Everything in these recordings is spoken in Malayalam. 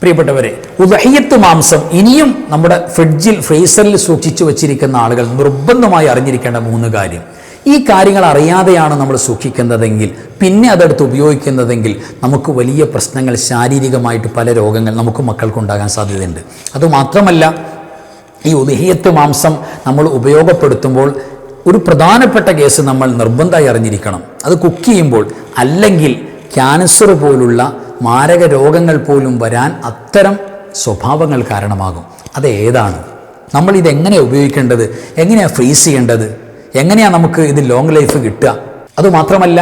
പ്രിയപ്പെട്ടവരെ, ഉദഹിയത്ത് മാംസം ഇനിയും നമ്മുടെ ഫ്രിഡ്ജിൽ ഫ്രീസറിൽ സൂക്ഷിച്ചു വച്ചിരിക്കുന്ന ആളുകൾ നിർബന്ധമായി അറിഞ്ഞിരിക്കേണ്ട 3 കാര്യം. ഈ കാര്യങ്ങൾ അറിയാതെയാണ് നമ്മൾ സൂക്ഷിക്കുന്നതെങ്കിൽ, പിന്നെ അതെടുത്ത് ഉപയോഗിക്കുന്നതെങ്കിൽ നമുക്ക് വലിയ പ്രശ്നങ്ങൾ, ശാരീരികമായിട്ട് പല രോഗങ്ങൾ നമുക്ക് മക്കൾക്കുണ്ടാകാൻ സാധ്യതയുണ്ട്. അതുമാത്രമല്ല, ഈ ഉദഹിയത്ത് മാംസം നമ്മൾ ഉപയോഗപ്പെടുത്തുമ്പോൾ ഒരു പ്രധാനപ്പെട്ട കേസ് നമ്മൾ നിർബന്ധമായി അറിഞ്ഞിരിക്കണം. അത് കുക്ക് ചെയ്യുമ്പോൾ, അല്ലെങ്കിൽ ക്യാൻസർ പോലുള്ള മാരക രോഗങ്ങൾ പോലും വരാൻ അത്തരം സ്വഭാവങ്ങൾ കാരണമാകും. അതേതാണ്? നമ്മൾ ഇതെങ്ങനെ ഉപയോഗിക്കേണ്ടത്? എങ്ങനെയാണ് ഫ്രീസ് ചെയ്യേണ്ടത്? എങ്ങനെയാണ് നമുക്ക് ഇത് ലോങ് ലൈഫ് കിട്ടുക? അതുമാത്രമല്ല,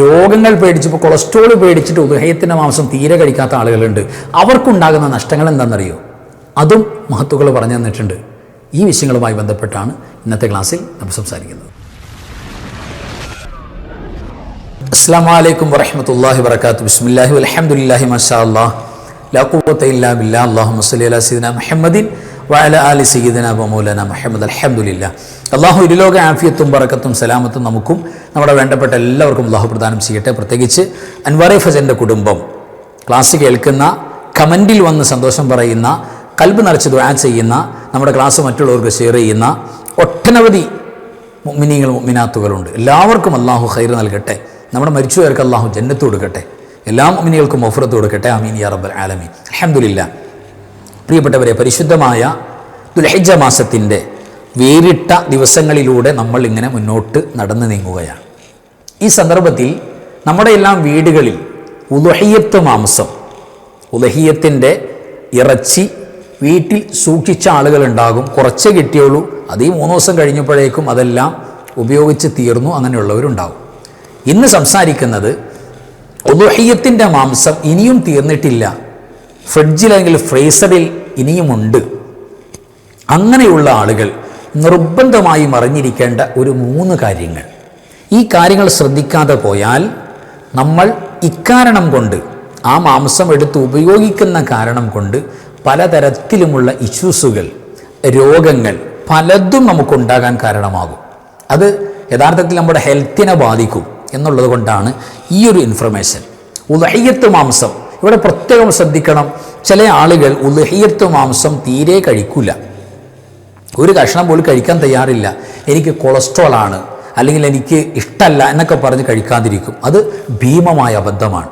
രോഗങ്ങൾ പേടിച്ച്, ഇപ്പോൾ കൊളസ്ട്രോൾ പേടിച്ചിട്ട് ഉദഹയത്തിൻ്റെ മാംസം തീരെ കഴിക്കാത്ത ആളുകളുണ്ട്. അവർക്കുണ്ടാകുന്ന നഷ്ടങ്ങൾ എന്താണെന്നറിയോ? അതും മഹത്തുക്കൾ പറഞ്ഞു തന്നിട്ടുണ്ട്. ഈ വിഷയങ്ങളുമായി ബന്ധപ്പെട്ടാണ് ഇന്നത്തെ ക്ലാസ്സിൽ നമ്മൾ സംസാരിക്കുന്നത്. അസ്സലാമു അലൈക്കും വറഹ്മത്തുള്ളാഹി വബറകാതുഹു. ബിസ്മില്ലാഹി വൽഹംദുലില്ലാഹി മാഷാ അല്ലാഹ് ലാ ഖുവത ഇല്ലാ ബില്ലാഹ്. അല്ലാഹുമ്മ സ്വല്ലി അലാ സയ്യിദിനാ മുഹമ്മദിൻ വഅലാ ആലി സയ്യിദിനാ വമൗലാനാ മുഹമ്മദ്. അൽഹംദുലില്ലാഹ്. അല്ലാഹു ഇരുലോക ആഫിയത്തും ബറക്കത്തും സലാമത്തും നമുക്കും നമ്മുടെ വേണ്ടപ്പെട്ട എല്ലാവർക്കും അല്ലാഹു പ്രദാനം ചെയ്യട്ടെ. പ്രത്യേകിച്ച് അൻവറെ ഫസലിൻ്റെ കുടുംബം, ക്ലാസ് കേൾക്കുന്ന, കമൻറ്റിൽ വന്ന് സന്തോഷം പറയുന്ന, കൽബ് നിറച്ച് ദുആ ചെയ്യുന്ന, നമ്മുടെ ക്ലാസ് മറ്റുള്ളവർക്ക് ഷെയർ ചെയ്യുന്ന ഒട്ടനവധി മുഅ്മിനീങ്ങൾ മുഅ്മിനാത്തുകളുണ്ട്. എല്ലാവർക്കും അല്ലാഹു ഖൈർ നൽകട്ടെ. നമ്മുടെ മരിച്ചുപോയവർക്ക് അല്ലാഹു ജന്നത്ത് കൊടുക്കട്ടെ. എല്ലാ മുഅ്മിനീകൾക്കും മഗ്ഫിറത്ത് കൊടുക്കട്ടെ. ആമീൻ യാ റബ്ബൽ ആലമീൻ. അൽഹംദുലില്ലാഹ്. പ്രിയപ്പെട്ടവരെ, പരിശുദ്ധമായ ദുൽഹിജ്ജ മാസത്തിൻ്റെ വേറിട്ട ദിവസങ്ങളിലൂടെ നമ്മൾ ഇങ്ങനെ മുന്നോട്ട് നടന്നു നീങ്ങുകയാണ്. ഈ സന്ദർഭത്തിൽ നമ്മുടെ എല്ലാം വീടുകളിൽ ഉദഹിയത്ത് മാംസം, ഉദഹിയത്തിൻ്റെ ഇറച്ചി വീട്ടിൽ സൂക്ഷിച്ച ആളുകളുണ്ടാകും. കുറച്ചേ കിട്ടിയുള്ളൂ. അത് ഈ 3 ദിവസം കഴിഞ്ഞപ്പോഴേക്കും അതെല്ലാം ഉപയോഗിച്ച് തീർന്നു. അങ്ങനെയുള്ളവരുണ്ടാകും. ഇന്ന് സംസാരിക്കുന്നത് ഉദഹിയത്തിൻ്റെ മാംസം ഇനിയും തീർന്നിട്ടില്ല, ഫ്രിഡ്ജിൽ അല്ലെങ്കിൽ ഫ്രീസറിൽ ഇനിയുമുണ്ട്. അങ്ങനെയുള്ള ആളുകൾ നിർബന്ധമായും അറിഞ്ഞിരിക്കേണ്ട ഒരു 3 കാര്യങ്ങൾ. ഈ കാര്യങ്ങൾ ശ്രദ്ധിക്കാതെ പോയാൽ നമ്മൾ ഇക്കാരണം കൊണ്ട്, ആ മാംസം എടുത്ത് ഉപയോഗിക്കുന്ന കാരണം കൊണ്ട് പലതരത്തിലുമുള്ള ഇഷ്യൂസുകൾ, രോഗങ്ങൾ പലതും നമുക്കുണ്ടാകാൻ കാരണമാകും. അത് യഥാർത്ഥത്തിൽ നമ്മുടെ ഹെൽത്തിനെ ബാധിക്കും എന്നുള്ളത് കൊണ്ടാണ് ഈ ഒരു ഇൻഫർമേഷൻ. ഉദഹിയത്ത് മാംസം ഇവിടെ പ്രത്യേകം ശ്രദ്ധിക്കണം. ചില ആളുകൾ ഉദഹിയത്ത് മാംസം തീരെ കഴിക്കില്ല, ഒരു കഷ്ണം പോലും കഴിക്കാൻ തയ്യാറില്ല. എനിക്ക് കൊളസ്ട്രോൾ ആണ്, അല്ലെങ്കിൽ എനിക്ക് ഇഷ്ടമല്ല എന്നൊക്കെ പറഞ്ഞ് കഴിക്കാതിരിക്കും. അത് ഭീമമായ അബദ്ധമാണ്.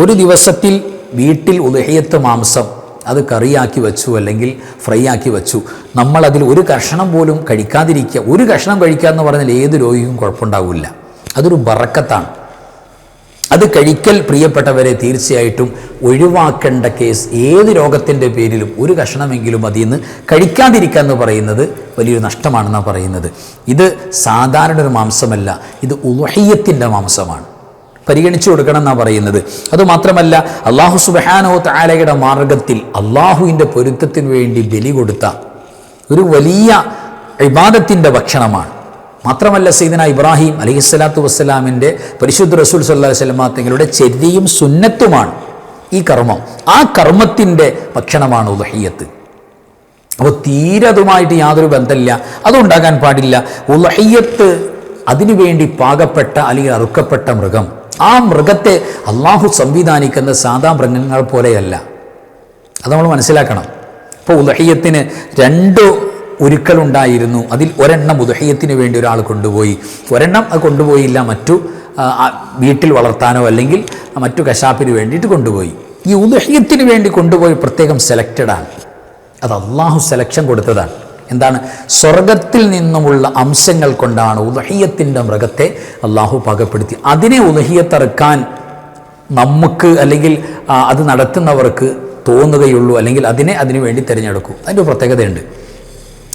ഒരു ദിവസത്തിൽ വീട്ടിൽ ഉദഹിയത്ത് മാംസം അത് കറിയാക്കി വെച്ചു, അല്ലെങ്കിൽ ഫ്രൈ ആക്കി വെച്ചു, നമ്മളതിൽ ഒരു കഷ്ണം പോലും കഴിക്കാതിരിക്കുക. ഒരു കഷ്ണം കഴിക്കുക എന്ന് പറഞ്ഞാൽ ഏത് രോഗിക്കും കുഴപ്പമുണ്ടാവില്ല. അതൊരു ബറക്കത്താണ്. അത് കഴിക്കൽ പ്രിയപ്പെട്ടവരെ തീർച്ചയായിട്ടും ഒഴിവാക്കേണ്ട കേസ്. ഏത് രോഗത്തിൻ്റെ പേരിലും ഒരു കഷ്ണമെങ്കിലും അതിൽ നിന്ന് കഴിക്കാതിരിക്കുക എന്ന് പറയുന്നത് വലിയൊരു നഷ്ടമാണെന്നാണ് പറയുന്നത്. ഇത് സാധാരണ ഒരു മാംസമല്ല, ഇത് ഉദഹിയത്തിൻ്റെ മാംസമാണ്. പരിഗണിച്ചു കൊടുക്കണം എന്നാണ് പറയുന്നത്. അതുമാത്രമല്ല, അല്ലാഹു സുബ്ഹാനഹു വ തആലയുടെ മാർഗത്തിൽ അള്ളാഹുവിൻ്റെ പൊരുത്തത്തിന് വേണ്ടി ബലി കൊടുത്ത ഒരു വലിയ ഇബാദത്തിൻ്റെ ഭക്ഷണമാണ്. മാത്രമല്ല, സയ്യിദനാ ഇബ്രാഹിം അലൈഹിസ്സലാത്തു വസ്സലാമിൻ്റെ പരിശുദ്ധ റസൂൽ സ്വല്ലല്ലാഹു അലൈഹി വസല്ലം തങ്ങളുടെ ചര്യയും സുന്നത്തുമാണ് ഈ കർമ്മം. ആ കർമ്മത്തിൻ്റെ ഭക്ഷണമാണ് ഉദഹിയത്ത്. അപ്പോൾ തീരെ അതുമായിട്ട് യാതൊരു ബന്ധമില്ല, അതുണ്ടാകാൻ പാടില്ല. ഉദഹിയത്ത് അതിനുവേണ്ടി പാകപ്പെട്ട അല്ലെങ്കിൽ അറുക്കപ്പെട്ട മൃഗം. ആ മൃഗത്തെ അള്ളാഹു സംവിധാനിക്കുന്ന സാധാ മൃഗങ്ങൾ പോലെയല്ല. അത് നമ്മൾ മനസ്സിലാക്കണം. ഇപ്പോൾ ഉദഹിയത്തിന് 2 ഉരുക്കളുണ്ടായിരുന്നു. അതിൽ ഒരെണ്ണം ഉദഹിയത്തിന് വേണ്ടി ഒരാൾ കൊണ്ടുപോയി, ഒരെണ്ണം അത് കൊണ്ടുപോയില്ല, മറ്റു വീട്ടിൽ വളർത്താനോ അല്ലെങ്കിൽ മറ്റു കശാപ്പിന് വേണ്ടിയിട്ട് കൊണ്ടുപോയി. ഈ ഉദഹിയത്തിന് വേണ്ടി കൊണ്ടുപോയി പ്രത്യേകം സെലക്റ്റഡാണ്. അത് അള്ളാഹു സെലക്ഷൻ കൊടുത്തതാണ്. എന്താണ്? സ്വർഗത്തിൽ നിന്നുമുള്ള അംശങ്ങൾ കൊണ്ടാണ് ഉദഹിയത്തിൻ്റെ മൃഗത്തെ അള്ളാഹു പാകപ്പെടുത്തി. അതിനെ ഉദഹിയത്തറുക്കാൻ നമുക്ക് അല്ലെങ്കിൽ അത് നടത്തുന്നവർക്ക് തോന്നുകയുള്ളൂ, അല്ലെങ്കിൽ അതിനു വേണ്ടി തിരഞ്ഞെടുക്കൂ. അതിൻ്റെ പ്രത്യേകതയുണ്ട്.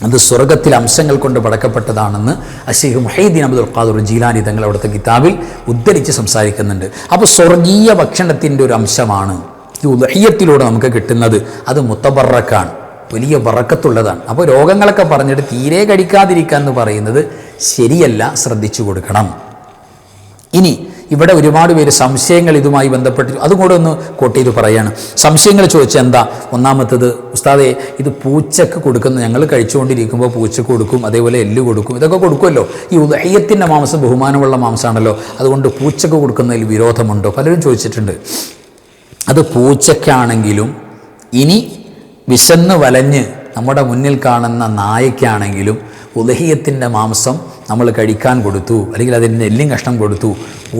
അത് സ്വർഗത്തിൽ അംശങ്ങൾ കൊണ്ട് പടക്കപ്പെട്ടതാണെന്ന് അശീഖ് മുഹീദ്ദീൻ അബ്ദുൽ ഖാദിർ ജീലാനി തങ്ങൾ അവിടുത്തെ കിതാബിൽ ഉദ്ധരിച്ച് സംസാരിക്കുന്നുണ്ട്. അപ്പോൾ സ്വർഗീയ ഭക്ഷണത്തിൻ്റെ ഒരു അംശമാണ് ഈ ഉദഹിയത്തിലൂടെ നമുക്ക് കിട്ടുന്നത്. അത് മുത്തബറക്കാണ്, വലിയ ബറക്കത്തുള്ളതാണ്. അപ്പോൾ രോഗങ്ങളൊക്കെ പറഞ്ഞിട്ട് തീരെ കഴിക്കാതിരിക്കുക എന്ന് പറയുന്നത് ശരിയല്ല, ശ്രദ്ധിച്ചു കൊടുക്കണം. ഇനി ഇവിടെ ഒരുപാട് പേര് സംശയങ്ങൾ ഇതുമായി ബന്ധപ്പെട്ട് അതും കൂടെ ഒന്ന് കോട്ട് ചെയ്ത് പറയാണ്. സംശയങ്ങൾ ചോദിച്ചാൽ എന്താ? ഒന്നാമത്തത്, ഉസ്താദേ, ഇത് പൂച്ചക്ക് കൊടുക്കുന്ന, ഞങ്ങൾ കഴിച്ചുകൊണ്ടിരിക്കുമ്പോൾ പൂച്ചക്ക് കൊടുക്കും, അതേപോലെ എല്ല് കൊടുക്കും, ഇതൊക്കെ കൊടുക്കുമല്ലോ. ഈ ഉദഹിയത്തിൻ്റെ മാംസം ബഹുമാനമുള്ള മാംസമാണല്ലോ, അതുകൊണ്ട് പൂച്ചക്ക് കൊടുക്കുന്നതിൽ വിരോധമുണ്ടോ? പലരും ചോദിച്ചിട്ടുണ്ട്. അത് പൂച്ചയ്ക്കാണെങ്കിലും ഇനി വിശന്ന് വലഞ്ഞ് നമ്മുടെ മുന്നിൽ കാണുന്ന നായയ്ക്കാണെങ്കിലും ഉദഹിയത്തിൻ്റെ മാംസം നമ്മൾ കഴിക്കാൻ കൊടുത്തു, അല്ലെങ്കിൽ അതിൻ്റെ എല്ലും കഷ്ണം കൊടുത്തു,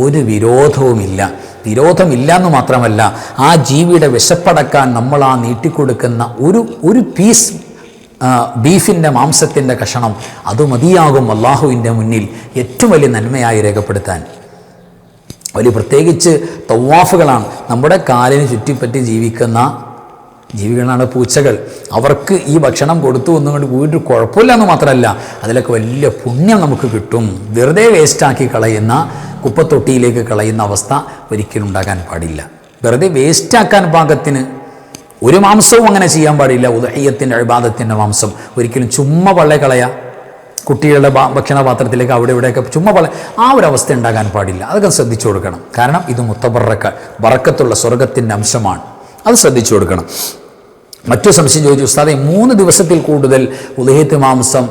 ഒരു വിരോധവുമില്ല. വിരോധമില്ല എന്ന് മാത്രമല്ല, ആ ജീവിയുടെ വിശപ്പടക്കാൻ നമ്മൾ ആ നീട്ടിക്കൊടുക്കുന്ന ഒരു പീസ് ബീഫിൻ്റെ മാംസത്തിൻ്റെ കഷണം അത് മതിയാകും അള്ളാഹുവിൻ്റെ മുന്നിൽ ഏറ്റവും വലിയ നന്മയായി രേഖപ്പെടുത്താൻ. വലിയ പ്രത്യേകിച്ച് തവാഫുകളാണ്, നമ്മുടെ കാലിന് ചുറ്റിപ്പറ്റി ജീവിക്കുന്ന ജീവികളാണ് പൂച്ചകൾ. അവർക്ക് ഈ ഭക്ഷണം കൊടുത്തു എന്നുകൊണ്ട് വീട്ടിൽ കുഴപ്പമില്ല എന്ന് മാത്രമല്ല, അതിലൊക്കെ വലിയ പുണ്യം നമുക്ക് കിട്ടും. വെറുതെ വേസ്റ്റാക്കി കളയുന്ന, കുപ്പത്തൊട്ടിയിലേക്ക് കളയുന്ന അവസ്ഥ ഒരിക്കലും ഉണ്ടാകാൻ പാടില്ല. വെറുതെ വേസ്റ്റാക്കാൻ പാകത്തിന് ഒരു മാംസവും അങ്ങനെ ചെയ്യാൻ പാടില്ല. ഉദഹിയത്തിൻ്റെ ഇബാദത്തിൻ്റെ മാംസം ഒരിക്കലും ചുമ്മാ പള്ളേ കളയുക, കുട്ടികളുടെ ഭക്ഷണ പാത്രത്തിലേക്ക് അവിടെ ഇവിടെയൊക്കെ ചുമ്മാ പള്ളേ, ആ ഒരു അവസ്ഥ ഉണ്ടാകാൻ പാടില്ല. അതൊക്കെ ശ്രദ്ധിച്ചു കൊടുക്കണം. കാരണം ഇത് ബറക്കത്തുള്ള സ്വർഗത്തിൻ്റെ അംശമാണ്, അത് ശ്രദ്ധിച്ചു കൊടുക്കണം. മറ്റൊരു സംശയം ചോദിച്ചു, ഉസ്താദെ 3 ദിവസത്തിൽ കൂടുതൽ ഉദഹിയത്ത് മാംസം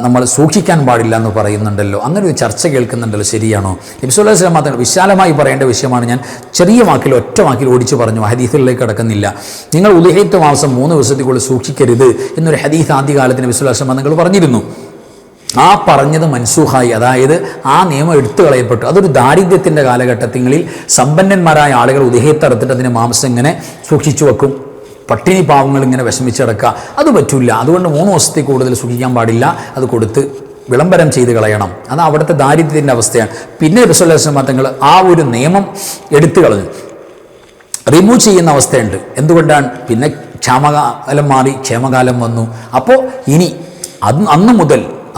നമ്മൾ സൂക്ഷിക്കാൻ പാടില്ല എന്ന് പറയുന്നുണ്ടല്ലോ, അങ്ങനെ ഒരു ചർച്ച കേൾക്കുന്നുണ്ടല്ലോ, ശരിയാണോ? നബി സല്ലല്ലാഹു അലൈഹി വസല്ലം മാത്രം വിശാലമായി പറയേണ്ട വിഷയമാണ്. ഞാൻ ചെറിയ വാക്കിൽ ഒറ്റ വാക്കിൽ ഓടിച്ചു പറഞ്ഞു, ഹദീസിലേക്ക് കടക്കുന്നില്ല. നിങ്ങൾ ഉദഹിയത്ത് മാംസം 3 ദിവസത്തിൽ കൂടുതൽ സൂക്ഷിക്കരുത് എന്നൊരു ഹദീസ് ആദ്യകാലത്ത് നബി സല്ലല്ലാഹു അലൈഹി വസല്ലം നിങ്ങൾ പറഞ്ഞിരുന്നു. ആ പറഞ്ഞത് മൻസൂഹായി, അതായത് ആ നിയമം എടുത്തു കളയപ്പെട്ടു. അതൊരു ദാരിദ്ര്യത്തിൻ്റെ കാലഘട്ടങ്ങളിൽ സമ്പന്നന്മാരായ ആളുകൾ ഉദഹിയത്ത് അറുത്തിട്ട് അതിന് മാംസം ഇങ്ങനെ സൂക്ഷിച്ചു വെക്കും. പട്ടിണി പാവങ്ങൾ ഇങ്ങനെ വിഷമിച്ചടക്കുക, അത് പറ്റില്ല. അതുകൊണ്ട് 3 ദിവസത്തിൽ കൂടുതൽ സൂക്ഷിക്കാൻ പാടില്ല, അത് കൊടുത്ത് വിളംബരം ചെയ്ത് കളയണം. അത് അവിടുത്തെ ദാരിദ്ര്യത്തിൻ്റെ അവസ്ഥയാണ്. പിന്നെ നബി സല്ലല്ലാഹു അലൈഹി വസല്ലം തങ്ങൾ ആ ഒരു നിയമം എടുത്തു കളഞ്ഞു, റിമൂവ് ചെയ്യുന്ന അവസ്ഥയുണ്ട്. എന്തുകൊണ്ടാണ്? പിന്നെ ക്ഷാമകാലം മാറി ക്ഷേമകാലം വന്നു. അപ്പോൾ ഇനി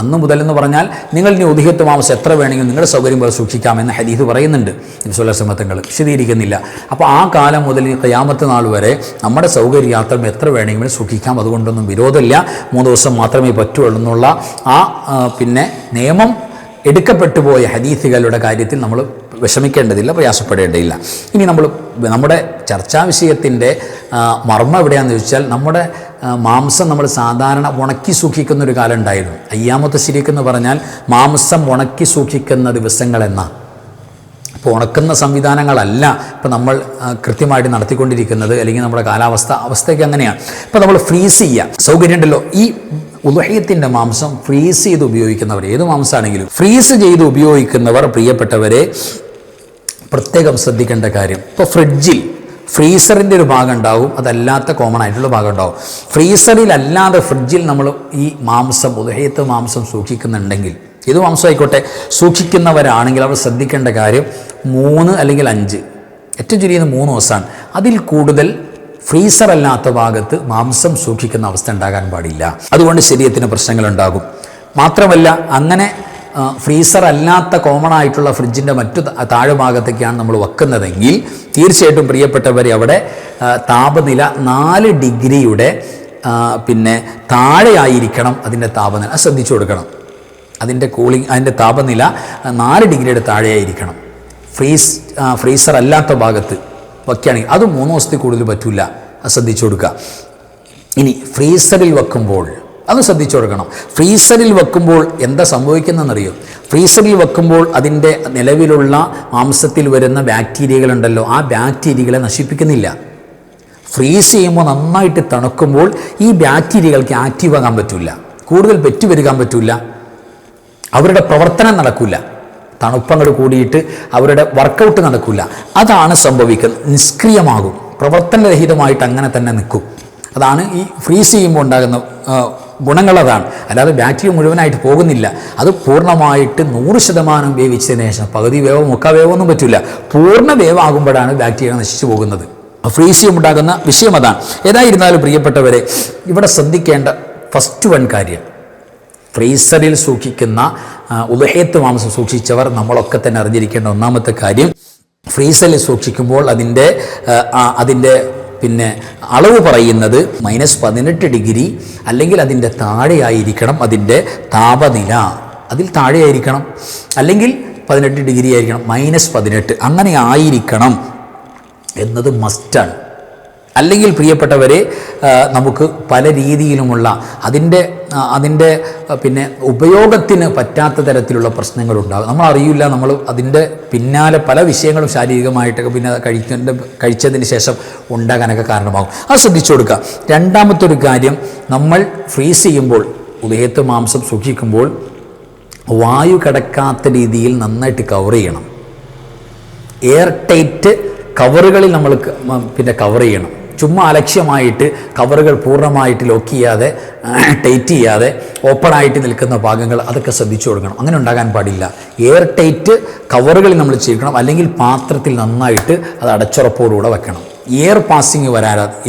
അന്ന് മുതൽ എന്ന് പറഞ്ഞാൽ നിങ്ങൾ ഇനി ഉദഹിയത്ത് മാംസം എത്ര വേണമെങ്കിലും നിങ്ങളുടെ സൗകര്യം പോലെ സൂക്ഷിക്കാമെന്ന് ഹദീസ് പറയുന്നുണ്ട്. നബി സല്ലല്ലാഹു അലൈഹി വസല്ലം തങ്ങൾ വിശദീകരിക്കുന്നില്ല. അപ്പോൾ ആ കാലം മുതൽ ഖിയാമത്ത് നാൾ വരെ നമ്മുടെ സൗകര്യാർത്ഥം എത്ര വേണമെങ്കിലും സൂക്ഷിക്കാം, അതുകൊണ്ടൊന്നും വിരോധമില്ല. 3 ദിവസം മാത്രമേ പറ്റുള്ളൂ എന്നുള്ള പിന്നെ നിയമം എടുക്കപ്പെട്ടു പോയ ഹദീസുകളുടെ കാര്യത്തിൽ നമ്മൾ വിഷമിക്കേണ്ടതില്ല, പ്രയാസപ്പെടേണ്ടതില്ല. ഇനി നമ്മുടെ ചർച്ചാ വിഷയത്തിൻ്റെ മർമ്മം എവിടെയാണെന്ന് ചോദിച്ചാൽ, നമ്മുടെ മാംസം നമ്മൾ സാധാരണ ഉണക്കി സൂക്ഷിക്കുന്ന ഒരു കാലം ഉണ്ടായിരുന്നു. അയ്യാമത്തെ ശരിക്ക് എന്ന് പറഞ്ഞാൽ മാംസം ഉണക്കി സൂക്ഷിക്കുന്ന ദിവസങ്ങളെന്ന. ഇപ്പോൾ ഉണക്കുന്ന സംവിധാനങ്ങളല്ല ഇപ്പോൾ നമ്മൾ കൃത്യമായിട്ട് നടത്തിക്കൊണ്ടിരിക്കുന്നത്, അല്ലെങ്കിൽ നമ്മുടെ അവസ്ഥയൊക്കെ അങ്ങനെയാണ്. ഇപ്പോൾ നമ്മൾ ഫ്രീസ് ചെയ്യുക സൗകര്യം ഉണ്ടല്ലോ. ഈ ഉദഹിയത്തിൻ്റെ മാംസം ഫ്രീസ് ചെയ്ത് ഉപയോഗിക്കുന്നവർ, ഏത് മാംസമാണെങ്കിലും ഫ്രീസ് ചെയ്ത് ഉപയോഗിക്കുന്നവർ പ്രിയപ്പെട്ടവരെ പ്രത്യേകം ശ്രദ്ധിക്കേണ്ട കാര്യം, ഇപ്പോൾ ഫ്രീസറിൻ്റെ ഒരു ഭാഗം ഉണ്ടാവും, അതല്ലാത്ത കോമൺ ആയിട്ടുള്ള ഭാഗം ഉണ്ടാവും. ഫ്രീസറിലല്ലാതെ ഫ്രിഡ്ജിൽ നമ്മൾ ഈ ഉദഹിയത്ത് മാംസം സൂക്ഷിക്കുന്നുണ്ടെങ്കിൽ, ഏത് മാംസം ആയിക്കോട്ടെ, സൂക്ഷിക്കുന്നവരാണെങ്കിൽ അവർ ശ്രദ്ധിക്കേണ്ട കാര്യം 3 അല്ലെങ്കിൽ 5, ഏറ്റവും ചുരുങ്ങിയത് 3 ദിവസമാണ്. അതിൽ കൂടുതൽ ഫ്രീസർ അല്ലാത്ത ഭാഗത്ത് മാംസം സൂക്ഷിക്കുന്ന അവസ്ഥ ഉണ്ടാകാൻ പാടില്ല. അതുകൊണ്ട് ശരീരത്തിന് പ്രശ്നങ്ങളുണ്ടാകും. മാത്രമല്ല, അങ്ങനെ ഫ്രീസർ അല്ലാത്ത കോമൺ ആയിട്ടുള്ള ഫ്രിഡ്ജിൻ്റെ മറ്റു താഴെ ഭാഗത്തേക്കാണ് നമ്മൾ വെക്കുന്നതെങ്കിൽ തീർച്ചയായിട്ടും പ്രിയപ്പെട്ടവരെ അവിടെ താപനില 4 ഡിഗ്രിയുടെ പിന്നെ താഴെയായിരിക്കണം. അതിൻ്റെ താപനില ശ്രദ്ധിച്ചു കൊടുക്കണം. അതിൻ്റെ താപനില 4 ഡിഗ്രിയുടെ താഴെയായിരിക്കണം. ഫ്രീസർ അല്ലാത്ത ഭാഗത്ത് വയ്ക്കുകയാണെങ്കിൽ അത് 3 ദിവസത്തിൽ കൂടുതൽ പറ്റില്ല, അത് ശ്രദ്ധിച്ചു കൊടുക്കുക. ഇനി ഫ്രീസറിൽ വെക്കുമ്പോൾ അത് ശ്രദ്ധിച്ചു കൊടുക്കണം. ഫ്രീസറിൽ വെക്കുമ്പോൾ എന്താ സംഭവിക്കുന്നതെന്നറിയോ? ഫ്രീസറിൽ വെക്കുമ്പോൾ അതിൻ്റെ നിലവിലുള്ള മാംസത്തിൽ വരുന്ന ബാക്ടീരിയകളുണ്ടല്ലോ, ആ ബാക്ടീരിയകളെ നശിപ്പിക്കുന്നില്ല. ഫ്രീസ് ചെയ്യുമ്പോൾ നന്നായിട്ട് തണുക്കുമ്പോൾ ഈ ബാക്ടീരിയകൾക്ക് ആക്റ്റീവ് ആകാൻ പറ്റില്ല, കൂടുതൽ പെറ്റുപെരുകാൻ പറ്റില്ല, അവരുടെ പ്രവർത്തനം നടക്കില്ല. തണുപ്പങ്ങൾ കൂടിയിട്ട് അവരുടെ വർക്കൗട്ട് നടക്കില്ല. അതാണ് സംഭവിക്കുന്നത്. നിഷ്ക്രിയമാകും, പ്രവർത്തനരഹിതമായിട്ട് അങ്ങനെ തന്നെ നിൽക്കും. അതാണ് ഈ ഫ്രീസ് ചെയ്യുമ്പോൾ ഉണ്ടാകുന്ന ഗുണങ്ങളതാണ്. അല്ലാതെ ബാക്ടീരിയ മുഴുവനായിട്ട് പോകുന്നില്ല. അത് പൂർണ്ണമായിട്ട് 100% വേവിച്ചതിന് ശേഷം, പകുതി വേവോ 3/4 വേവോ ഒന്നും പറ്റില്ല, പൂർണ്ണ വേവാകുമ്പോഴാണ് ബാക്ടീരിയ നശിച്ചു പോകുന്നത്. ഫ്രീസ് ചെയ്യുമ്പോൾ ഉണ്ടാകുന്ന വിഷയം അതാണ്. ഏതായിരുന്നാലും പ്രിയപ്പെട്ടവരെ, ഇവിടെ ശ്രദ്ധിക്കേണ്ട ഫസ്റ്റ് കാര്യം, ഫ്രീസറിൽ സൂക്ഷിക്കുന്ന ഉദഹിയത്ത് മാംസം സൂക്ഷിച്ചവർ നമ്മളൊക്കെ തന്നെ അറിഞ്ഞിരിക്കേണ്ട ഒന്നാമത്തെ കാര്യം, ഫ്രീസറിൽ സൂക്ഷിക്കുമ്പോൾ അതിൻ്റെ പിന്നെ അളവ് പറയുന്നത് -18 ഡിഗ്രി അല്ലെങ്കിൽ അതിൻ്റെ താഴെയായിരിക്കണം. അതിൻ്റെ താപനില അതിൽ താഴെയായിരിക്കണം, അല്ലെങ്കിൽ 18 ഡിഗ്രി ആയിരിക്കണം, -18 അങ്ങനെ ആയിരിക്കണം എന്നത് മസ്റ്റാണ്. അല്ലെങ്കിൽ പ്രിയപ്പെട്ടവരെ, നമുക്ക് പല രീതിയിലുമുള്ള അതിൻ്റെ അതിൻ്റെ പിന്നെ ഉപയോഗത്തിന് പറ്റാത്ത തരത്തിലുള്ള പ്രശ്നങ്ങളുണ്ടാകും. നമ്മൾ അറിയില്ല, നമ്മൾ അതിൻ്റെ പിന്നാലെ പല വിഷയങ്ങളും ശാരീരികമായിട്ടൊക്കെ പിന്നെ കഴിച്ചതിന് ശേഷം ഉണ്ടാകാനൊക്കെ കാരണമാകും. അത് ശ്രദ്ധിച്ചു കൊടുക്കുക. രണ്ടാമത്തെ ഒരു കാര്യം, നമ്മൾ ഫ്രീസ് ചെയ്യുമ്പോൾ ഉദയത്ത് മാംസം സൂക്ഷിക്കുമ്പോൾ വായു കടക്കാത്ത രീതിയിൽ നന്നായിട്ട് കവർ ചെയ്യണം. എയർ ടൈറ്റ് കവറുകളിൽ നമ്മൾ പിന്നെ കവർ ചെയ്യണം. ചുമ്മാ അലക്ഷ്യമായിട്ട് കവറുകൾ പൂർണ്ണമായിട്ട് ലോക്ക് ചെയ്യാതെ ടൈറ്റ് ചെയ്യാതെ ഓപ്പണായിട്ട് നിൽക്കുന്ന ഭാഗങ്ങൾ അതൊക്കെ ശ്രദ്ധിച്ചു കൊടുക്കണം. അങ്ങനെ ഉണ്ടാകാൻ പാടില്ല. എയർ ടൈറ്റ് കവറുകളിൽ നമ്മൾ ചെയ്യിക്കണം. അല്ലെങ്കിൽ പാത്രത്തിൽ നന്നായിട്ട് അത് അടച്ചുറപ്പോടുകൂടെ വെക്കണം. എയർ പാസിങ്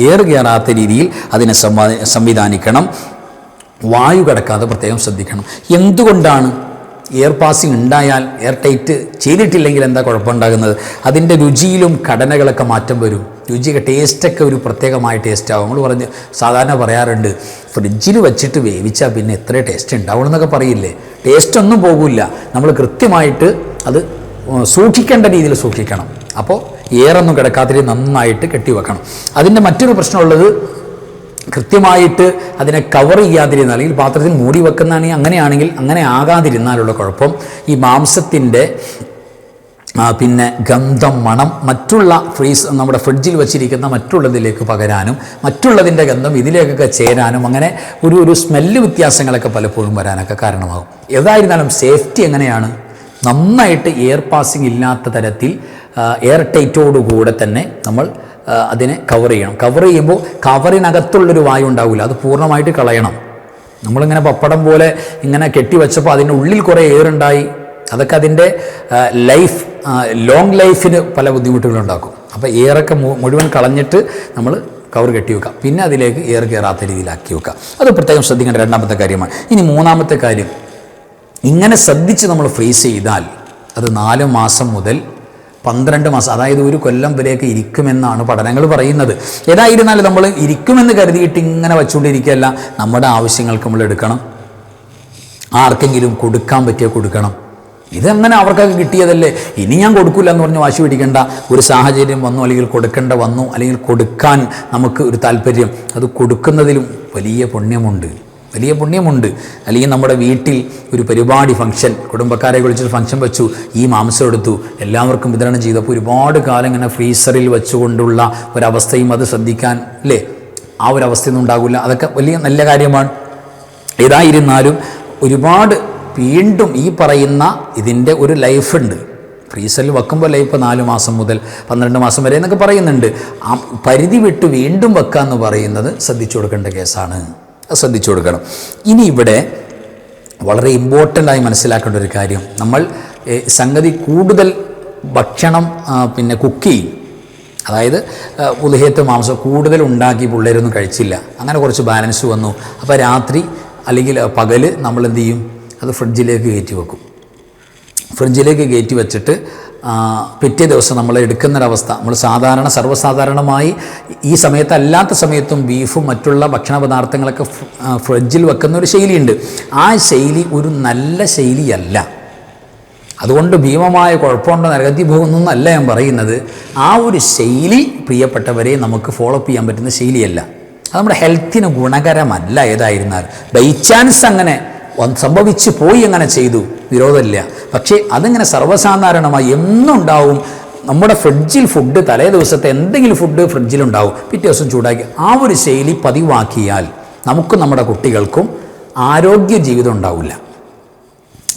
എയർ കയറാത്ത രീതിയിൽ അതിനെ സംവിധാനിക്കണം. വായു കടക്കാതെ പ്രത്യേകം ശ്രദ്ധിക്കണം. എന്തുകൊണ്ടാണ് എയർ പാസിങ് ഉണ്ടായാൽ, എയർ ടൈറ്റ് ചെയ്തിട്ടില്ലെങ്കിൽ എന്താ കുഴപ്പമുണ്ടാകുന്നത്? അതിൻ്റെ രുചിയിലും ഘടനകളൊക്കെ മാറ്റം വരും. രുചിയൊക്കെ ടേസ്റ്റൊക്കെ ഒരു പ്രത്യേകമായ ടേസ്റ്റാവും. നമ്മൾ സാധാരണ പറയാറുണ്ട്, ഫ്രിഡ്ജിൽ വെച്ചിട്ട് വേവിച്ചാൽ പിന്നെ എത്ര ടേസ്റ്റ് ഉണ്ടാവണം എന്നൊക്കെ പറയില്ലേ. ടേസ്റ്റ് ഒന്നും പോകില്ല. നമ്മൾ കൃത്യമായിട്ട് അത് സൂക്ഷിക്കേണ്ട രീതിയിൽ സൂക്ഷിക്കണം. അപ്പോൾ എയറൊന്നും കിടക്കാത്ത രീതി നന്നായിട്ട് കെട്ടിവെക്കണം. അതിൻ്റെ മറ്റൊരു പ്രശ്നമുള്ളത്, കൃത്യമായിട്ട് അതിനെ കവർ ചെയ്യാതിരുന്നാൽ, അല്ലെങ്കിൽ പാത്രത്തിൽ മൂടി വെക്കുന്നതാണെങ്കിൽ അങ്ങനെയാണെങ്കിൽ അങ്ങനെ ആകാതിരുന്നാലുള്ള കുഴപ്പം, ഈ മാംസത്തിൻ്റെ പിന്നെ ഗന്ധം, മണം മറ്റുള്ള നമ്മുടെ ഫ്രിഡ്ജിൽ വെച്ചിരിക്കുന്ന മറ്റുള്ളതിലേക്ക് പകരാനും മറ്റുള്ളതിൻ്റെ ഗന്ധം ഇതിലേക്കൊക്കെ ചേരാനും അങ്ങനെ ഒരു സ്മെല്ല് വ്യത്യാസങ്ങളൊക്കെ പലപ്പോഴും വരാനൊക്കെ കാരണമാകും. ഏതായിരുന്നാലും സേഫ്റ്റി എങ്ങനെയാണ്? നന്നായിട്ട് എയർ പാസിങ് ഇല്ലാത്ത തരത്തിൽ എയർ ടൈറ്റോടുകൂടെ തന്നെ നമ്മൾ അതിനെ കവർ ചെയ്യണം. കവർ ചെയ്യുമ്പോൾ കവറിനകത്തുള്ളൊരു വായു ഉണ്ടാവില്ല, അത് പൂർണ്ണമായിട്ട് കളയണം. നമ്മളിങ്ങനെ പപ്പടം പോലെ ഇങ്ങനെ കെട്ടിവെച്ചപ്പോൾ അതിൻ്റെ ഉള്ളിൽ കുറേ എയർ ഉണ്ടായി, അതൊക്കെ അതിൻ്റെ ലോങ് ലൈഫിന് പല ബുദ്ധിമുട്ടുകളുണ്ടാക്കും. അപ്പോൾ എയറൊക്കെ മുഴുവൻ കളഞ്ഞിട്ട് നമ്മൾ കവർ കെട്ടി വെക്കുക. പിന്നെ അതിലേക്ക് എയർ കയറാത്ത രീതിയിലാക്കി വെക്കുക. അത് പ്രത്യേകം ശ്രദ്ധിക്കേണ്ട രണ്ടാമത്തെ കാര്യമാണ്. ഇനി മൂന്നാമത്തെ കാര്യം, ഇങ്ങനെ ശ്രദ്ധിച്ച് നമ്മൾ ഫ്രീസ് ചെയ്താൽ അത് 4 മാസം മുതൽ 12 മാസം, അതായത് 1 കൊല്ലം വരെയൊക്കെ ഇരിക്കുമെന്നാണ് പഠനങ്ങൾ പറയുന്നത്. ഏതായിരുന്നാലും നമ്മൾ ഇരിക്കുമെന്ന് കരുതിയിട്ട് ഇങ്ങനെ വച്ചുകൊണ്ടിരിക്കുകയല്ല. നമ്മുടെ ആവശ്യങ്ങൾക്ക് നമ്മൾ എടുക്കണം. ആർക്കെങ്കിലും കൊടുക്കാൻ പറ്റിയ കൊടുക്കണം. ഇതെങ്ങനെ അവർക്കൊക്കെ കിട്ടിയതല്ലേ, ഇനി ഞാൻ കൊടുക്കില്ല എന്ന് പറഞ്ഞ് വാശി പിടിക്കേണ്ട. ഒരു സാഹചര്യം വന്നു, അല്ലെങ്കിൽ കൊടുക്കേണ്ട വന്നു, അല്ലെങ്കിൽ കൊടുക്കാൻ നമുക്ക് ഒരു താല്പര്യം, അത് കൊടുക്കുന്നതിലും വലിയ പുണ്യമുണ്ട്. അല്ലെങ്കിൽ നമ്മുടെ വീട്ടിൽ ഒരു പരിപാടി, ഫംഗ്ഷൻ, കുടുംബക്കാരെ വിളിച്ചൊരു ഫംഗ്ഷൻ വെച്ചു, ഈ മാംസം എടുത്തു എല്ലാവർക്കും വിതരണം ചെയ്തപ്പോൾ ഒരുപാട് കാലം ഇങ്ങനെ ഫ്രീസറിൽ വെച്ചുകൊണ്ടുള്ള ഒരവസ്ഥയും അത് ശ്രദ്ധിക്കാൻ അല്ലേ, ആ ഒരു അവസ്ഥയൊന്നും ഉണ്ടാകില്ല. അതൊക്കെ വലിയ നല്ല കാര്യമാണ്. ഏതായിരുന്നാലും ഒരുപാട് വീണ്ടും ഈ പറയുന്ന ഇതിൻ്റെ ഒരു ലൈഫുണ്ട്. ഫ്രീസറിൽ വെക്കുമ്പോൾ ലൈഫ് 4 മാസം മുതൽ 12 മാസം വരെ എന്നൊക്കെ പറയുന്നുണ്ട്. ആ പരിധി വിട്ട് വീണ്ടും വെക്കുക എന്ന് പറയുന്നത് ശ്രദ്ധിച്ചു കൊടുക്കേണ്ട കേസാണ്. ശ്രദ്ധിച്ചു കൊടുക്കണം. ഇനി ഇവിടെ വളരെ ഇമ്പോർട്ടൻ്റായി മനസ്സിലാക്കേണ്ട ഒരു കാര്യം, നമ്മൾ സംഗതി കൂടുതൽ ഭക്ഷണം പിന്നെ കുക്ക് ചെയ്യും. അതായത് ഉദഹയത്ത് മാംസം കൂടുതൽ ഉണ്ടാക്കി പിള്ളേരൊന്നും കഴിച്ചില്ല, അങ്ങനെ കുറച്ച് ബാലൻസ് വന്നു. അപ്പോൾ രാത്രി അല്ലെങ്കിൽ പകൽ നമ്മൾ എന്ത് ചെയ്യും? അത് ഫ്രിഡ്ജിലേക്ക് കയറ്റി വെക്കും. ഫ്രിഡ്ജിലേക്ക് കയറ്റി വെച്ചിട്ട് പിറ്റേ ദിവസം നമ്മൾ എടുക്കുന്നൊരവസ്ഥ, നമ്മൾ സർവ്വസാധാരണമായി ഈ സമയത്തല്ലാത്ത സമയത്തും ബീഫും മറ്റുള്ള ഭക്ഷണ പദാർത്ഥങ്ങളൊക്കെ ഫ്രിഡ്ജിൽ വെക്കുന്ന ഒരു ശൈലിയുണ്ട്. ആ ശൈലി ഒരു നല്ല ശൈലിയല്ല. അതുകൊണ്ട് ഭീമമായ കുഴപ്പമുണ്ടോ നരകത്തിൽ പോകുന്നൊന്നല്ല ഞാൻ പറയുന്നത്. ആ ഒരു ശൈലി പ്രിയപ്പെട്ടവരെ നമുക്ക് ഫോളോ അപ്പ് ചെയ്യാൻ പറ്റുന്ന ശൈലിയല്ല. അത് നമ്മുടെ ഹെൽത്തിന് ഗുണകരമല്ല. ഏതായിരുന്നാലും ബൈ ചാൻസ് അങ്ങനെ സംഭവിച്ചു പോയി, അങ്ങനെ ചെയ്തു, വിരോധമില്ല. പക്ഷേ അതിങ്ങനെ സർവ്വസാധാരണമായി എന്നുണ്ടാവും. നമ്മുടെ ഫ്രിഡ്ജിൽ ഫുഡ്, തലേ ദിവസത്തെ എന്തെങ്കിലും ഫുഡ് ഫ്രിഡ്ജിലുണ്ടാവും, പിറ്റേ ദിവസം ചൂടാക്കി. ആ ഒരു ശൈലി പതിവാക്കിയാൽ നമുക്കും നമ്മുടെ കുട്ടികൾക്കും ആരോഗ്യ ജീവിതം ഉണ്ടാവില്ല.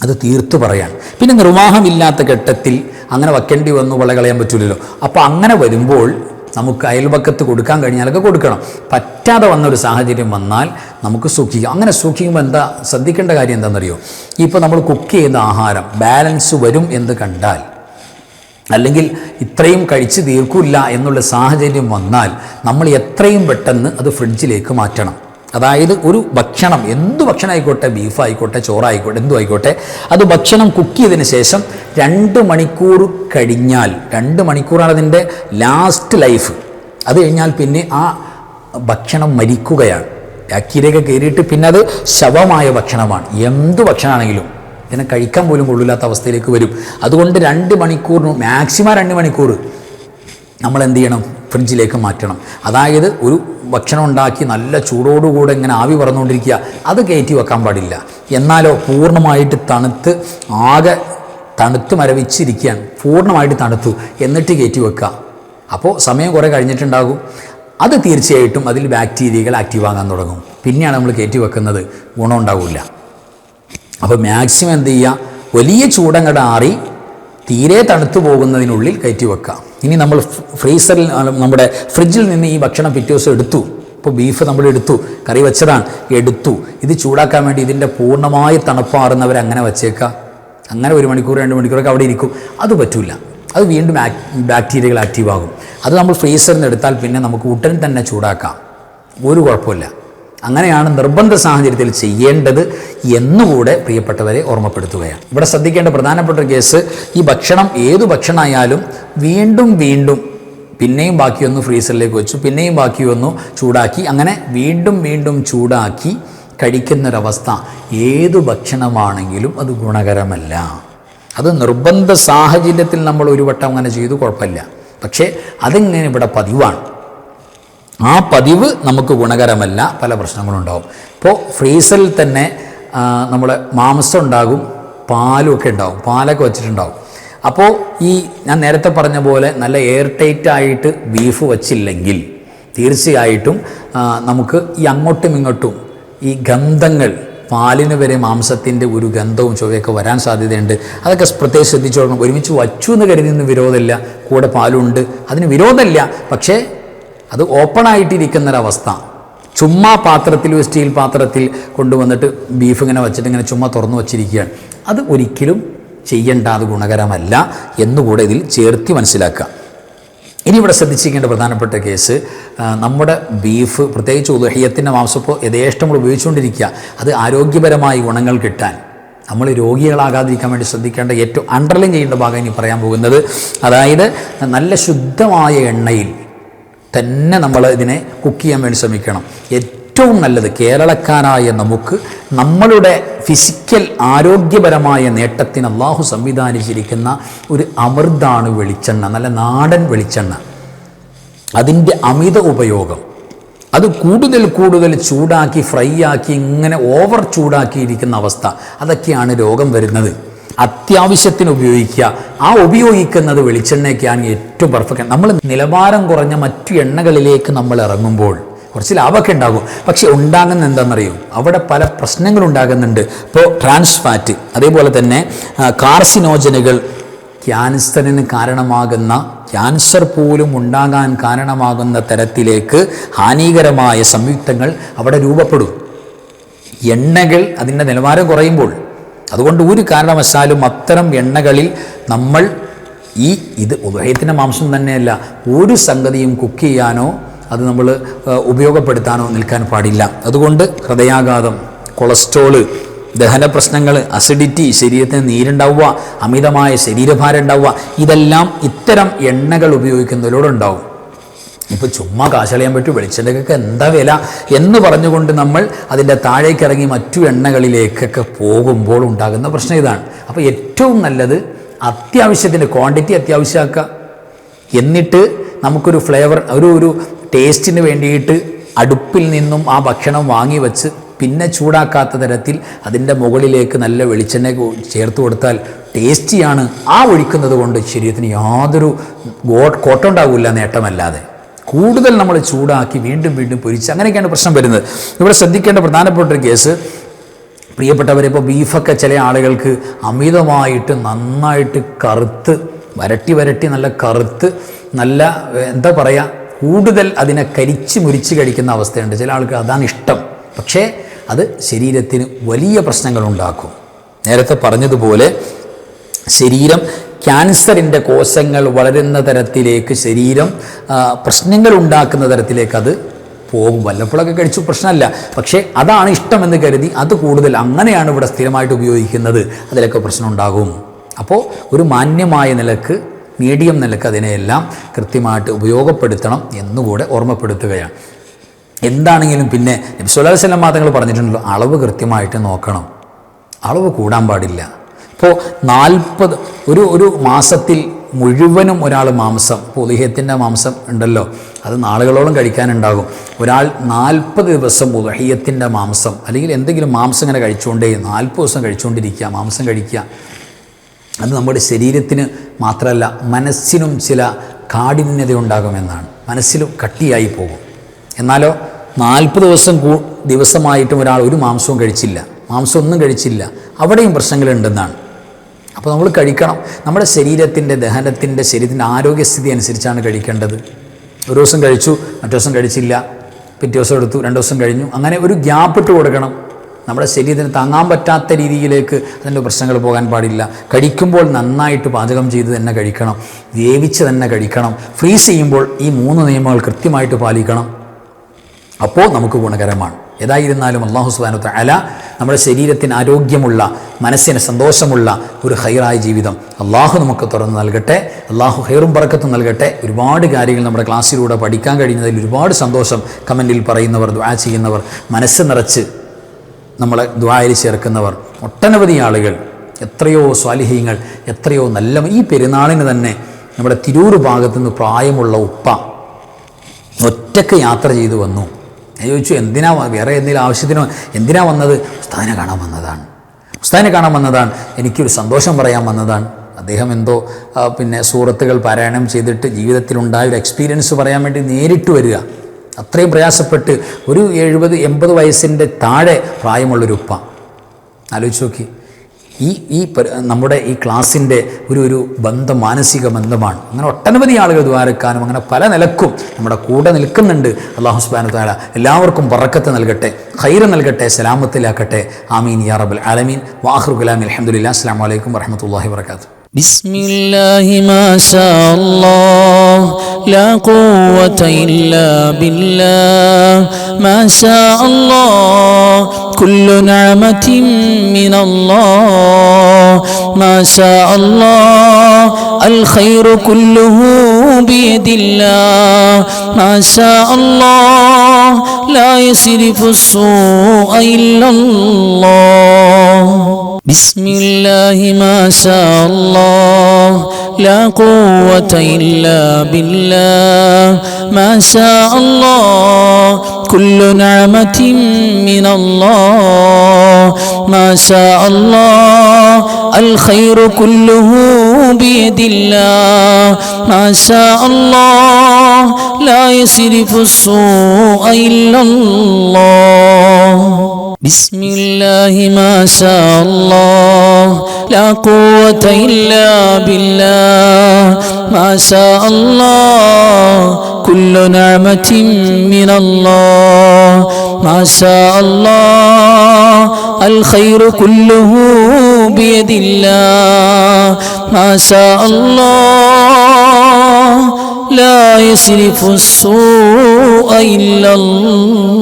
അത് തീർത്തു പറയാൻ. പിന്നെ നിർവാഹമില്ലാത്ത ഘട്ടത്തിൽ അങ്ങനെ വെക്കേണ്ടി വന്നു, കളയാൻ പറ്റില്ലല്ലോ. അപ്പോൾ അങ്ങനെ വരുമ്പോൾ നമുക്ക് അയൽപക്കത്ത് കൊടുക്കാൻ കഴിഞ്ഞാലൊക്കെ കൊടുക്കണം. പറ്റാതെ വന്നൊരു സാഹചര്യം വന്നാൽ നമുക്ക് സൂക്ഷിക്കാം. അങ്ങനെ സൂക്ഷിക്കുമ്പോൾ എന്താ ശ്രദ്ധിക്കേണ്ട കാര്യം എന്താണെന്നറിയോ? ഇപ്പോൾ നമ്മൾ കുക്ക് ചെയ്യുന്ന ആഹാരം ബാലൻസ് വരും എന്ന് കണ്ടാൽ, അല്ലെങ്കിൽ ഇത്രയും കഴിച്ച് തീർക്കില്ല എന്നുള്ള സാഹചര്യം വന്നാൽ നമ്മൾ എത്രയും പെട്ടെന്ന് അത് ഫ്രിഡ്ജിലേക്ക് മാറ്റണം. അതായത് ഒരു ഭക്ഷണം, എന്തു ഭക്ഷണം ആയിക്കോട്ടെ, ബീഫായിക്കോട്ടെ, ചോറായിക്കോട്ടെ, എന്തു ആയിക്കോട്ടെ, അത് ഭക്ഷണം കുക്ക് ചെയ്തതിന് ശേഷം 2 മണിക്കൂർ കഴിഞ്ഞാൽ, 2 മണിക്കൂറാണ് അതിൻ്റെ ലാസ്റ്റ് ലൈഫ്. അത് കഴിഞ്ഞാൽ പിന്നെ ആ ഭക്ഷണം മരിക്കുകയാണ്. ബാക്ടീരിയൊക്കെ കയറിയിട്ട് പിന്നെ അത് ശവമായ ഭക്ഷണമാണ്. എന്തു ഭക്ഷണമാണെങ്കിലും ഇതിനെ കഴിക്കാൻ പോലും കൊള്ളില്ലാത്ത അവസ്ഥയിലേക്ക് വരും. അതുകൊണ്ട് 2 മണിക്കൂറിന് മാക്സിമം 2 മണിക്കൂർ നമ്മൾ എന്ത് ചെയ്യണം? ഫ്രിഡ്ജിലേക്ക് മാറ്റണം. അതായത് ഒരു ഭക്ഷണം ഉണ്ടാക്കി നല്ല ചൂടോടുകൂടെ ഇങ്ങനെ ആവി പറന്നുകൊണ്ടിരിക്കുക, അത് കയറ്റി വെക്കാൻ പാടില്ല. എന്നാലോ പൂർണ്ണമായിട്ട് തണുത്ത് ആകെ തണുത്ത് മരവിച്ചിരിക്കുകയാണ്, പൂർണ്ണമായിട്ട് തണുത്തു, എന്നിട്ട് കയറ്റി വെക്കുക. അപ്പോൾ സമയം കുറേ കഴിഞ്ഞിട്ടുണ്ടാകും, അത് തീർച്ചയായിട്ടും അതിൽ ബാക്ടീരിയകൾ ആക്റ്റീവാകാൻ തുടങ്ങും. പിന്നെയാണ് നമ്മൾ കയറ്റി വെക്കുന്നത്, ഗുണമുണ്ടാവില്ല. അപ്പോൾ മാക്സിമം എന്ത് ചെയ്യുക, വലിയ ചൂടങ്ങട് ആറി തീരെ തണുത്തു പോകുന്നതിനുള്ളിൽ കയറ്റി വെക്കുക. ഇനി നമ്മൾ ഫ്രീസറിൽ നമ്മുടെ ഫ്രിഡ്ജിൽ നിന്ന് ഈ ഭക്ഷണം പിറ്റേ ദിവസം എടുത്തു, ഇപ്പോൾ ബീഫ് നമ്മൾ എടുത്തു, കറി വെച്ചതാണ്, എടുത്തു, ഇത് ചൂടാക്കാൻ വേണ്ടി ഇതിൻ്റെ പൂർണ്ണമായി തണുപ്പാറുന്നവർ അങ്ങനെ വെച്ചേക്കുക. അങ്ങനെ 1 മണിക്കൂർ 2 മണിക്കൂറൊക്കെ അവിടെ ഇരിക്കും. അത് പറ്റില്ല, അത് വീണ്ടും ബാക്ടീരിയകൾ ആക്റ്റീവാകും. അത് നമ്മൾ ഫ്രീസറിൽ നിന്ന് എടുത്താൽ പിന്നെ നമുക്ക് ഉടൻ തന്നെ ചൂടാക്കാം, ഒരു കുഴപ്പമില്ല. അങ്ങനെയാണ് നിർബന്ധ സാഹചര്യത്തിൽ ചെയ്യേണ്ടത് എന്നുകൂടെ പ്രിയപ്പെട്ടവരെ ഓർമ്മപ്പെടുത്തുകയാണ്. ഇവിടെ ശ്രദ്ധിക്കേണ്ട പ്രധാനപ്പെട്ട കേസ്, ഈ ഭക്ഷണം ഏതു ഭക്ഷണമായാലും വീണ്ടും വീണ്ടും പിന്നെയും ബാക്കിയൊന്ന് ഫ്രീസറിലേക്ക് വെച്ചു, പിന്നെയും ബാക്കിയൊന്നു ചൂടാക്കി, അങ്ങനെ വീണ്ടും വീണ്ടും ചൂടാക്കി കഴിക്കുന്നൊരവസ്ഥ ഏതു ഭക്ഷണമാണെങ്കിലും അത് ഗുണകരമല്ല. അത് നിർബന്ധ സാഹചര്യത്തിൽ നമ്മൾ ഒരു വട്ടം അങ്ങനെ ചെയ്തു കുഴപ്പമില്ല. പക്ഷേ അതിങ്ങനെ ഇവിടെ പതിവാണ്. ആ പതിവ് നമുക്ക് ഗുണകരമല്ല, പല പ്രശ്നങ്ങളുണ്ടാകും. ഇപ്പോൾ ഫ്രീസറിൽ തന്നെ നമ്മൾ മാംസം ഉണ്ടാകും, പാലും ഒക്കെ ഉണ്ടാകും, പാലൊക്കെ വെച്ചിട്ടുണ്ടാകും. അപ്പോൾ ഈ ഞാൻ നേരത്തെ പറഞ്ഞ പോലെ നല്ല എയർ ടൈറ്റായിട്ട് ബീഫ് വച്ചില്ലെങ്കിൽ തീർച്ചയായിട്ടും നമുക്ക് ഈ അങ്ങോട്ടും ഇങ്ങോട്ടും ഈ ഗന്ധങ്ങൾ, പാലിന് വരെ മാംസത്തിൻ്റെ ഒരു ഗന്ധവും ചൊവ്വയൊക്കെ വരാൻ സാധ്യതയുണ്ട്. അതൊക്കെ പ്രത്യേകം ശ്രദ്ധിച്ചോളണം. ഒരുമിച്ച് വച്ചു എന്ന് കരുതി നിന്ന് വിരോധമില്ല, കൂടെ പാലുണ്ട്, അതിന് വിരോധമില്ല. പക്ഷേ അത് ഓപ്പണായിട്ടിരിക്കുന്നൊരവസ്ഥ, ചുമ്മാ പാത്രത്തിൽ, സ്റ്റീൽ പാത്രത്തിൽ കൊണ്ടുവന്നിട്ട് ബീഫ് ഇങ്ങനെ വെച്ചിട്ട് ഇങ്ങനെ ചുമ്മാ തുറന്നു വച്ചിരിക്കുകയാണ്, അത് ഒരിക്കലും ചെയ്യേണ്ട, അത് ഗുണകരമല്ല എന്നുകൂടെ ഇതിൽ ചേർത്തി മനസ്സിലാക്കുക. ഇനി ഇവിടെ ശ്രദ്ധിച്ചിരിക്കേണ്ട പ്രധാനപ്പെട്ട കേസ്, നമ്മുടെ ബീഫ് പ്രത്യേകിച്ച് ഉദഹയ്യത്തിൻ്റെ മാംസം ഇപ്പോൾ യഥേഷ്ടം നമ്മൾ ഉപയോഗിച്ചുകൊണ്ടിരിക്കുക. അത് ആരോഗ്യപരമായി ഗുണങ്ങൾ കിട്ടാൻ, നമ്മൾ രോഗികളാകാതിരിക്കാൻ വേണ്ടി ശ്രദ്ധിക്കേണ്ട ഏറ്റവും അണ്ടർലൈൻ ചെയ്യേണ്ട ഭാഗം ഇനി പറയാൻ പോകുന്നത്, അതായത് നല്ല ശുദ്ധമായ എണ്ണയിൽ തന്നെ നമ്മൾ ഇതിനെ കുക്ക് ചെയ്യാൻ വേണ്ടി ശ്രമിക്കണം. ഏറ്റവും നല്ലത് കേരളക്കാരായ നമുക്ക് നമ്മളുടെ ഫിസിക്കൽ ആരോഗ്യപരമായ നേട്ടത്തിന് അള്ളാഹു സംവിധാനിച്ചിരിക്കുന്ന ഒരു അമൃതാണ് വെളിച്ചെണ്ണ, നല്ല നാടൻ വെളിച്ചെണ്ണ. അതിൻ്റെ അമിത ഉപയോഗം, അത് കൂടുതൽ കൂടുതൽ ചൂടാക്കി ഫ്രൈ ആക്കി ഇങ്ങനെ ഓവർ ചൂടാക്കിയിരിക്കുന്ന അവസ്ഥ, അതൊക്കെയാണ് രോഗം വരുന്നത്. അത്യാവശ്യത്തിന് ഉപയോഗിക്കുക. ആ ഉപയോഗിക്കുന്നത് വെളിച്ചെണ്ണയ്ക്കാണ് ഏറ്റവും പെർഫെക്റ്റ്. നമ്മൾ നിലവാരം കുറഞ്ഞ മറ്റു എണ്ണകളിലേക്ക് നമ്മൾ ഇറങ്ങുമ്പോൾ കുറച്ച് ലാഭമൊക്കെ ഉണ്ടാകും, പക്ഷെ ഉണ്ടാകുന്ന എന്താണെന്നറിയോ, അവിടെ പല പ്രശ്നങ്ങളുണ്ടാകുന്നുണ്ട്. ഇപ്പോൾ ട്രാൻസ് ഫാറ്റ്, അതേപോലെ തന്നെ കാർസിനോജനുകൾ, ക്യാൻസറിന് കാരണമാകുന്ന, ക്യാൻസർ പോലും ഉണ്ടാകാൻ കാരണമാകുന്ന തരത്തിലേക്ക് ഹാനികരമായ സംയുക്തങ്ങൾ അവിടെ രൂപപ്പെടും. എണ്ണകൾ അതിൻ്റെ നിലവാരം കുറയുമ്പോൾ, അതുകൊണ്ട് ഒരു കാരണവശാലും അത്തരം എണ്ണകളിൽ നമ്മൾ ഇത് ഉദഹയത്തിൻ്റെ മാംസം തന്നെയല്ല, ഒരു സംഗതിയും കുക്ക് ചെയ്യാനോ അത് നമ്മൾ ഉപയോഗപ്പെടുത്താനോ നിൽക്കാൻ പാടില്ല. അതുകൊണ്ട് ഹൃദയാഘാതം, കൊളസ്ട്രോള്, ദഹന പ്രശ്നങ്ങൾ, അസിഡിറ്റി, ശരീരത്തിന് നീരുണ്ടാവുക, അമിതമായ ശരീരഭാരം ഉണ്ടാവുക, ഇതെല്ലാം ഇത്തരം എണ്ണകൾ ഉപയോഗിക്കുന്നതിലൂടെ. ഇപ്പോൾ ചുമ്മാ കാശളയാൻ പറ്റും, വെളിച്ചെണ്ണയ്ക്കൊക്കെ എന്താ വില എന്ന് പറഞ്ഞുകൊണ്ട് നമ്മൾ അതിൻ്റെ താഴേക്ക് ഇറങ്ങി മറ്റു എണ്ണകളിലേക്കൊക്കെ പോകുമ്പോൾ ഉണ്ടാകുന്ന പ്രശ്നം ഇതാണ്. അപ്പോൾ ഏറ്റവും നല്ലത് അത്യാവശ്യത്തിൻ്റെ ക്വാണ്ടിറ്റി അത്യാവശ്യമാക്കുക. എന്നിട്ട് നമുക്കൊരു ഫ്ലേവർ, ഒരു ടേസ്റ്റിന് വേണ്ടിയിട്ട് അടുപ്പിൽ നിന്നും ആ ഭക്ഷണം വാങ്ങി വെച്ച് പിന്നെ ചൂടാക്കാത്ത തരത്തിൽ അതിൻ്റെ മുകളിലേക്ക് നല്ല വെളിച്ചെണ്ണ ചേർത്ത് കൊടുത്താൽ ടേസ്റ്റിയാണ്. ആ ഒഴിക്കുന്നത് കൊണ്ട് ശരീരത്തിന് യാതൊരു കോട്ടമുണ്ടാകില്ല, നേട്ടമല്ലാതെ. കൂടുതൽ നമ്മൾ ചൂടാക്കി വീണ്ടും വീണ്ടും പൊരിച്ച് അങ്ങനെയൊക്കെയാണ് പ്രശ്നം വരുന്നത്. ഇവിടെ ശ്രദ്ധിക്കേണ്ട പ്രധാനപ്പെട്ട ഒരു കേസ്, പ്രിയപ്പെട്ടവരെ, ഇപ്പോൾ ബീഫൊക്കെ ചില ആളുകൾക്ക് അമിതമായിട്ട് നന്നായിട്ട് കറുത്ത് വരട്ടി നല്ല കറുത്ത് നല്ല എന്താ പറയുക, കൂടുതൽ അതിനെ കരിച്ച് മുരിച്ച് കഴിക്കുന്ന അവസ്ഥയുണ്ട്. ചില ആൾക്ക് അതാണ് ഇഷ്ടം. പക്ഷേ അത് ശരീരത്തിന് വലിയ പ്രശ്നങ്ങളുണ്ടാക്കും. നേരത്തെ പറഞ്ഞതുപോലെ ശരീരം ക്യാൻസറിൻ്റെ കോശങ്ങൾ വളരുന്ന തരത്തിലേക്ക്, ശരീരം പ്രശ്നങ്ങൾ ഉണ്ടാക്കുന്ന തരത്തിലേക്ക് അത് പോകും. വല്ലപ്പോഴൊക്കെ കഴിച്ചു പ്രശ്നമല്ല, പക്ഷേ അതാണ് ഇഷ്ടമെന്ന് കരുതി അത് കൂടുതൽ അങ്ങനെയാണ് ഇവിടെ സ്ഥിരമായിട്ട് ഉപയോഗിക്കുന്നത്, അതിലൊക്കെ പ്രശ്നം ഉണ്ടാകും. അപ്പോൾ ഒരു മാന്യമായ നിലക്ക്, മീഡിയം നിലക്ക് അതിനെയെല്ലാം കൃത്യമായിട്ട് ഉപയോഗപ്പെടുത്തണം എന്നുകൂടെ ഓർമ്മപ്പെടുത്തുകയാണ്. എന്താണെങ്കിലും പിന്നെ നബി സല്ലല്ലാഹു അലൈഹി വസല്ലം തങ്ങൾ പറഞ്ഞിട്ടുണ്ടല്ലോ, അളവ് കൃത്യമായിട്ട് നോക്കണം, അളവ് കൂടാൻ പാടില്ല. ഇപ്പോൾ 40 ഒരു മാസത്തിൽ മുഴുവനും ഒരാൾ മാംസം, ഇപ്പോൾ ഉദ്ഹിയ്യത്തിൻ്റെ മാംസം ഉണ്ടല്ലോ, അത് നാളുകളോളം കഴിക്കാനുണ്ടാകും. ഒരാൾ 40 ദിവസം ഉദ്ഹിയ്യത്തിൻ്റെ മാംസം അല്ലെങ്കിൽ എന്തെങ്കിലും മാംസം ഇങ്ങനെ കഴിച്ചുകൊണ്ടേ 40 ദിവസം കഴിച്ചുകൊണ്ടിരിക്കുക, മാംസം കഴിക്കുക. അത് നമ്മുടെ ശരീരത്തിന് മാത്രമല്ല മനസ്സിനും ചില കാഠിന്യത ഉണ്ടാകുമെന്നാണ്. മനസ്സിലും കട്ടിയായി പോകും. എന്നാലോ 40 ദിവസമായിട്ടും ഒരാൾ ഒരു മാംസവും കഴിച്ചില്ല, മാംസം ഒന്നും കഴിച്ചില്ല, അവിടെയും പ്രശ്നങ്ങളുണ്ടെന്നാണ്. അപ്പോൾ നമ്മൾ കഴിക്കണം. നമ്മുടെ ശരീരത്തിൻ്റെ ദഹനത്തിൻ്റെ ശരീരത്തിൻ്റെ ആരോഗ്യസ്ഥിതി അനുസരിച്ചാണ് കഴിക്കേണ്ടത്. ഒരു ദിവസം കഴിച്ചു, മറ്റു ദിവസം കഴിച്ചില്ല, പിറ്റേ ദിവസം എടുത്തു, 2 ദിവസം കഴിഞ്ഞു, അങ്ങനെ ഒരു ഗ്യാപ്പ് ഇട്ട് കൊടുക്കണം. നമ്മുടെ ശരീരത്തിന് താങ്ങാൻ പറ്റാത്ത രീതിയിലേക്ക് അതിൻ്റെ പ്രശ്നങ്ങൾ പോകാൻ പാടില്ല. കഴിക്കുമ്പോൾ നന്നായിട്ട് പാചകം ചെയ്ത് തന്നെ കഴിക്കണം, വേവിച്ച് തന്നെ കഴിക്കണം. ഫ്രീസ് ചെയ്യുമ്പോൾ ഈ 3 നിയമങ്ങൾ കൃത്യമായിട്ട് പാലിക്കണം. അപ്പോൾ നമുക്ക് ഗുണകരമാണ്. ഏതായിരുന്നാലും അല്ലാഹു സുബ്ഹാനഹു വ തആല നമ്മുടെ ശരീരത്തിന് ആരോഗ്യമുള്ള, മനസ്സിന് സന്തോഷമുള്ള ഒരു ഖൈറായ ജീവിതം അള്ളാഹു നമുക്ക് തുറന്ന് നൽകട്ടെ. അള്ളാഹു ഖൈറും ബറക്കത്തും നൽകട്ടെ. ഒരുപാട് കാര്യങ്ങൾ നമ്മുടെ ക്ലാസ്സിലൂടെ പഠിക്കാൻ കഴിയുന്നതിൽ ഒരുപാട് സന്തോഷം. കമൻറ്റിൽ പറയുന്നവർ, ദുആ ചെയ്യുന്നവർ, മനസ്സ് നിറച്ച് നമ്മളെ ദുആയിൽ ചേർക്കുന്നവർ, ഒട്ടനവധി ആളുകൾ, എത്രയോ സ്വാലിഹീങ്ങൾ, എത്രയോ നല്ല. ഈ പെരുന്നാളിന് തന്നെ നമ്മുടെ തിരൂർ ഭാഗത്തുനിന്ന് പ്രായമുള്ള ഉപ്പ ഒറ്റയ്ക്ക് യാത്ര ചെയ്തു വന്നു. ഞാൻ ചോദിച്ചു, എന്തിനാ, വേറെ എന്തെങ്കിലും ആവശ്യത്തിനോ എന്തിനാ വന്നത്? ഉസ്താദിനെ കാണാൻ വന്നതാണ്, ഉസ്താദിനെ കാണാൻ വന്നതാണ്, എനിക്കൊരു സന്തോഷം പറയാൻ വന്നതാണ്. അദ്ദേഹം എന്തോ സൂറത്തുകൾ പാരായണം ചെയ്തിട്ട് ജീവിതത്തിലുണ്ടായ ഒരു എക്സ്പീരിയൻസ് പറയാൻ വേണ്ടി നേരിട്ട് വരിക. അത്രയും പ്രയാസപ്പെട്ട് ഒരു 70-80 വയസ്സിൻ്റെ താഴെ പ്രായമുള്ളൊരു ഉപ്പ. ആലോചിച്ച് നോക്കി. ഈ നമ്മുടെ ഈ ക്ലാസ്സിൻ്റെ ഒരു ബന്ധം മാനസിക ബന്ധമാണ്. അങ്ങനെ ഒട്ടനവധി ആളുകൾ ദ്വാരക്കാനും അങ്ങനെ പല നിലക്കും നമ്മുടെ കൂടെ നിൽക്കുന്നുണ്ട്. അല്ലാഹു സുബ്ഹാനഹു വ തആല എല്ലാവർക്കും ബറക്കത്ത് നൽകട്ടെ, ഖൈർ നൽകട്ടെ, സലാമത്തിലാക്കട്ടെ. ആമീൻ യാ റബ്ബൽ ആലമീൻ. വആഖിറു കലാമി അൽഹംദുലില്ലാഹി. അസ്സലാമു അലൈക്കും വറഹ്മത്തുള്ളാഹി വബറകാതുഹു. ബിസ്മില്ലാഹി മാ ശാ അല്ലാഹ് ലാ ഖുവത ഇല്ലാ ബില്ലാഹ് മാ ശാ അല്ലാഹ് കുല്ലു നിഅമതിൻ മിനല്ലാഹ് മാ ശാ അല്ലാഹ് അൽ ഖൈറു കുല്ലുഹു ബിയദില്ലാഹ് മാ ശാ അല്ലാഹ് ലാ യസ്രിഫു സ്സൂഅ ഇല്ലല്ലാഹ്. ബിസ്മില്ലാഹി മാ ശാ അല്ലാഹ് ലാ ഖുവത ഇല്ലാ ബില്ലാഹ് മാ ശാ അല്ലാഹ് കുല്ലു നിഅമതിൻ മിനല്ലാഹ് മാ ശാ അല്ലാഹ് അൽ ഖൈറു കുല്ലുഹു ബിയദില്ലാഹ് മാ ശാ അല്ലാഹ് ലാ യസ്രിഫു സ്സൂഅ ഇല്ലല്ലാഹ്. ബിസ്മില്ലാഹി മാ ശാ അല്ലാഹ് ലാ ഖുവത ഇല്ലാ ബില്ലാഹ് മാ ശാ അല്ലാഹ് കുല്ലു നിഅമതിൻ മിനല്ലാഹ് മാ ശാ അല്ലാഹ് അൽ ഖൈറു കുല്ലുഹു ബിയദില്ലാഹ് മാ ശാ അല്ലാഹ് ലാ യസ്രിഫു സ്സൂഅ ഇല്ലല്ലാഹ്.